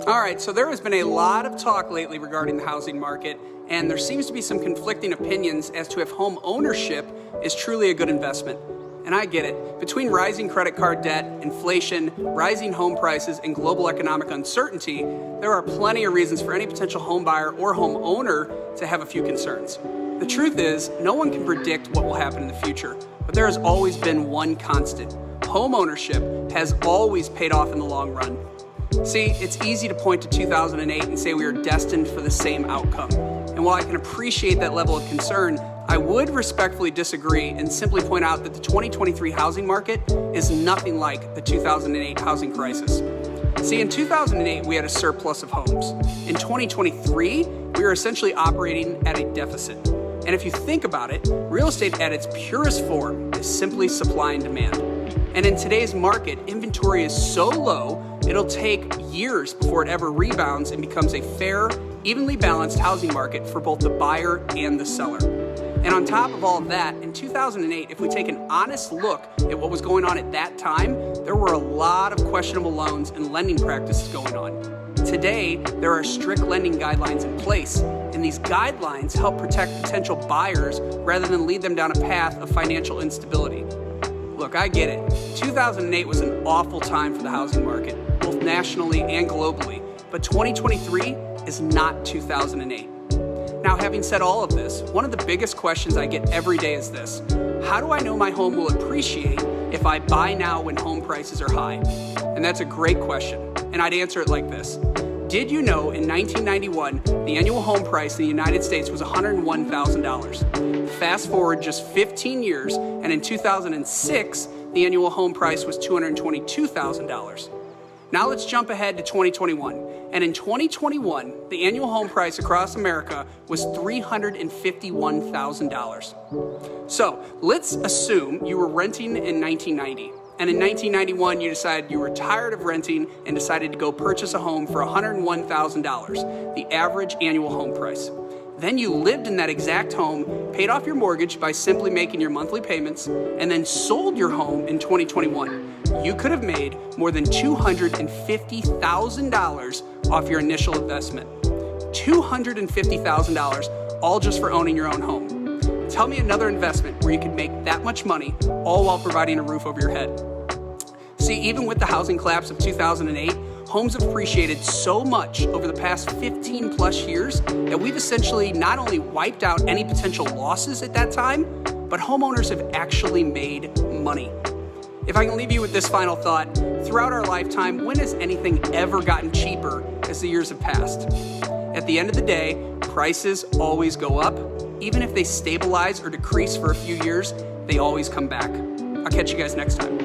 All right, so there has been a lot of talk lately regarding the housing market, and there seems to be some conflicting opinions as to if home ownership is truly a good investment. And I get it. Between rising credit card debt, inflation, rising home prices, and global economic uncertainty, there are plenty of reasons for any potential home buyer or home owner to have a few concerns. The truth is, no one can predict what will happen in the future, but there has always been one constant. Home ownership has always paid off in the long run. See, it's easy to point to 2008 and say we are destined for the same outcome. And while I can appreciate that level of concern, I would respectfully disagree and simply point out that the 2023 housing market is nothing like the 2008 housing crisis. See, in 2008, we had a surplus of homes. In 2023, we are essentially operating at a deficit. And if you think about it, real estate at its purest form is simply supply and demand. And in today's market, inventory is so low, it'll take years before it ever rebounds and becomes a fair, evenly balanced housing market for both the buyer and the seller. And on top of all of that, in 2008, if we take an honest look at what was going on at that time, there were a lot of questionable loans and lending practices going on. Today, there are strict lending guidelines in place, and these guidelines help protect potential buyers rather than lead them down a path of financial instability. Look, I get it. 2008 was an awful time for the housing market, both nationally and globally, but 2023 is not 2008. Now, having said all of this, one of the biggest questions I get every day is this: how do I know my home will appreciate if I buy now when home prices are high? And that's a great question, and I'd answer it like this. Did you know in 1991, the annual home price in the United States was $101,000? Fast forward just 15 years, and in 2006, the annual home price was $222,000. Now let's jump ahead to 2021. And in 2021, the annual home price across America was $351,000. So let's assume you were renting in 1990. And in 1991, you decided you were tired of renting and decided to go purchase a home for $101,000, the average annual home price. Then you lived in that exact home, paid off your mortgage by simply making your monthly payments, and then sold your home in 2021. You could have made more than $250,000 off your initial investment. $250,000, all just for owning your own home. Tell me another investment where you could make that much money, all while providing a roof over your head. See, even with the housing collapse of 2008, homes have appreciated so much over the past 15 plus years that we've essentially not only wiped out any potential losses at that time, but homeowners have actually made money. If I can leave you with this final thought, throughout our lifetime, when has anything ever gotten cheaper as the years have passed? At the end of the day, prices always go up. Even if they stabilize or decrease for a few years, they always come back. I'll catch you guys next time.